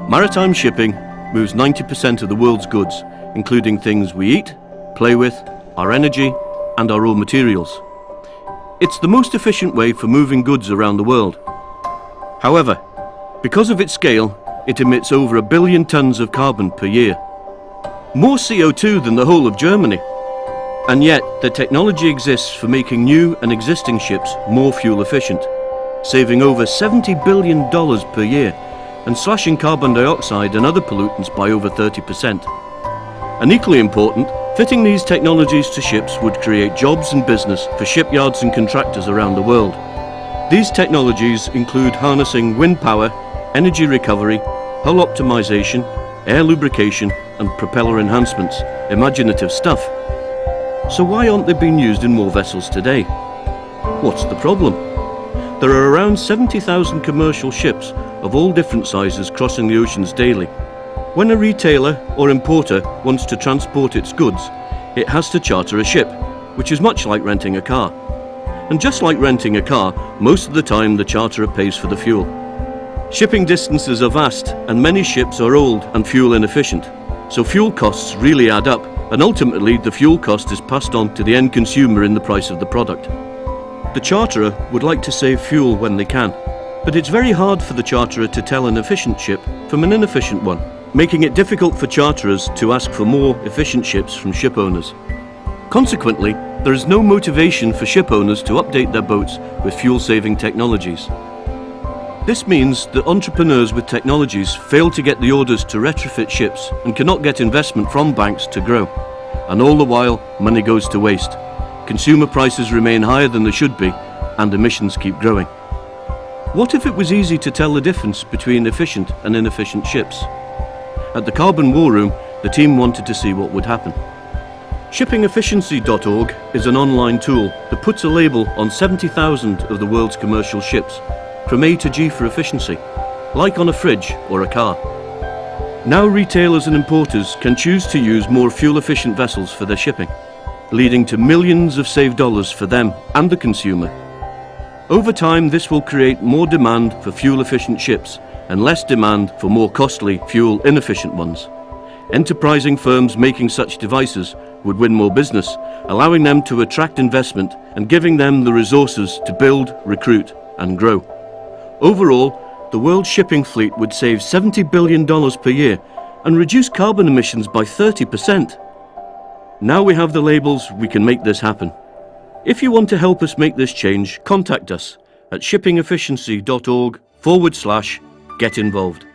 Maritime shipping moves 90% of the world's goods, including things we eat, play with, our energy, and our raw materials. It's the most efficient way for moving goods around the world. However, because of its scale, it emits over 1 billion tons of carbon per year. More CO2 than the whole of Germany. And yet, the technology exists for making new and existing ships more fuel efficient, saving over $70 billion per year and slashing carbon dioxide and other pollutants by over 30%. And equally important, fitting these technologies to ships would create jobs and business for shipyards and contractors around the world. These technologies include harnessing wind power, energy recovery, hull optimization, air lubrication and propeller enhancements. Imaginative stuff. So why aren't they being used in more vessels today? What's the problem? There are around 70,000 commercial ships of all different sizes crossing the oceans daily. When a retailer or importer wants to transport its goods, it has to charter a ship, which is much like renting a car. And just like renting a car, most of the time the charterer pays for the fuel. Shipping distances are vast and many ships are old and fuel inefficient, so fuel costs really add up, and ultimately the fuel cost is passed on to the end consumer in the price of the product. The charterer would like to save fuel when they can, but it's very hard for the charterer to tell an efficient ship from an inefficient one, making it difficult for charterers to ask for more efficient ships from ship owners. Consequently, there is no motivation for ship owners to update their boats with fuel-saving technologies. This means that entrepreneurs with technologies fail to get the orders to retrofit ships and cannot get investment from banks to grow. And all the while, money goes to waste. Consumer prices remain higher than they should be, and emissions keep growing. What if it was easy to tell the difference between efficient and inefficient ships? At the Carbon War Room, the team wanted to see what would happen. Shippingefficiency.org is an online tool that puts a label on 70,000 of the world's commercial ships, from A to G for efficiency, like on a fridge or a car. Now retailers and importers can choose to use more fuel-efficient vessels for their shipping, leading to millions of saved dollars for them and the consumer. Over time, this will create more demand for fuel-efficient ships and less demand for more costly, fuel-inefficient ones. Enterprising firms making such devices would win more business, allowing them to attract investment and giving them the resources to build, recruit, and grow. Overall, the world shipping fleet would save $70 billion per year and reduce carbon emissions by 30%. Now we have the labels, we can make this happen. If you want to help us make this change, contact us at shippingefficiency.org/get involved.